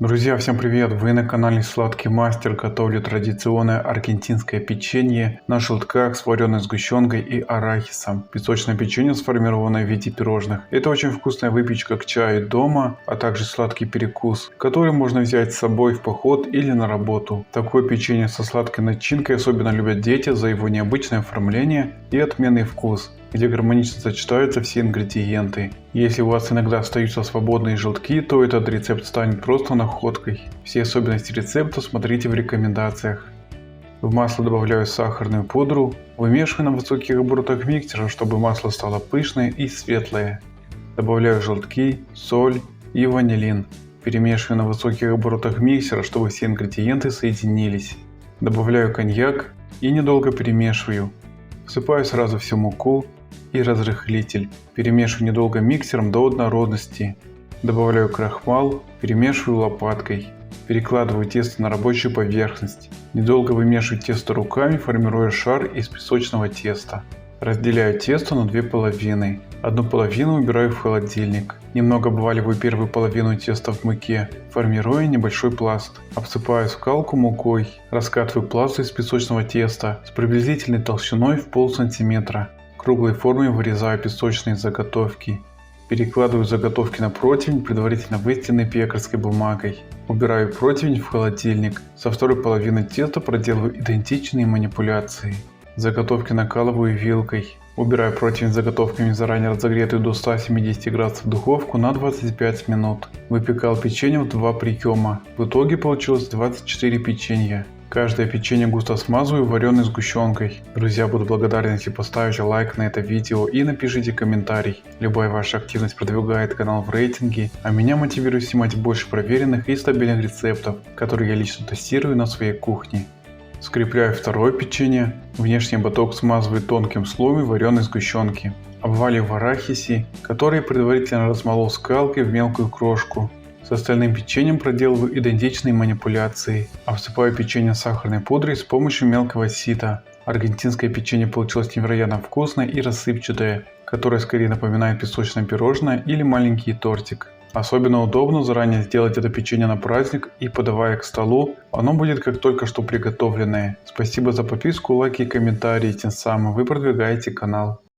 Друзья, всем привет! Вы на канале Сладкий Мастер. Готовлю традиционное аргентинское печенье на желтках с вареной сгущенкой и арахисом. Песочное печенье, сформированное в виде пирожных. Это очень вкусная выпечка к чаю дома, а также сладкий перекус, который можно взять с собой в поход или на работу. Такое печенье со сладкой начинкой особенно любят дети за его необычное оформление и отменный вкус, где гармонично сочетаются все ингредиенты. Если у вас иногда остаются свободные желтки, то этот рецепт станет просто находкой. Все особенности рецепта смотрите в рекомендациях. В масло добавляю сахарную пудру, вымешиваю на высоких оборотах миксера, чтобы масло стало пышное и светлое. Добавляю желтки, соль и ванилин. Перемешиваю на высоких оборотах миксера, чтобы все ингредиенты соединились. Добавляю коньяк и недолго перемешиваю. Всыпаю сразу всю муку и разрыхлитель. Перемешиваю недолго миксером до однородности. Добавляю крахмал, перемешиваю лопаткой. Перекладываю тесто на рабочую поверхность. Недолго вымешиваю тесто руками, формируя шар из песочного теста. Разделяю тесто на две половины. Одну половину убираю в холодильник. Немного обваливаю первую половину теста в муке, формируя небольшой пласт. Обсыпаю скалку мукой. Раскатываю пласт из песочного теста с приблизительной толщиной в полсантиметра. Круглой формой вырезаю песочные заготовки. Перекладываю заготовки на противень, предварительно выстеленной пекарской бумагой. Убираю противень в холодильник. Со второй половины теста проделываю идентичные манипуляции. Заготовки накалываю вилкой. Убираю противень с заготовками в заранее разогретую до 170 градусов духовку на 25 минут. Выпекал печенье в 2 приема. В итоге получилось 24 печенья. Каждое печенье густо смазываю вареной сгущенкой. Друзья, буду благодарен, если поставите лайк на это видео и напишите комментарий. Любая ваша активность продвигает канал в рейтинге, а меня мотивирует снимать больше проверенных и стабильных рецептов, которые я лично тестирую на своей кухне. Скрепляю второе печенье. Внешний ободок смазываю тонким слоем вареной сгущенки. Обваливаю в арахисе, который предварительно размолол скалкой в мелкую крошку. С остальным печеньем проделываю идентичные манипуляции. Обсыпаю печенье сахарной пудрой с помощью мелкого сита. Аргентинское печенье получилось невероятно вкусное и рассыпчатое, которое скорее напоминает песочное пирожное или маленький тортик. Особенно удобно заранее сделать это печенье на праздник и подавая к столу, оно будет как только что приготовленное. Спасибо за подписку, лайки и комментарии, тем самым вы продвигаете канал.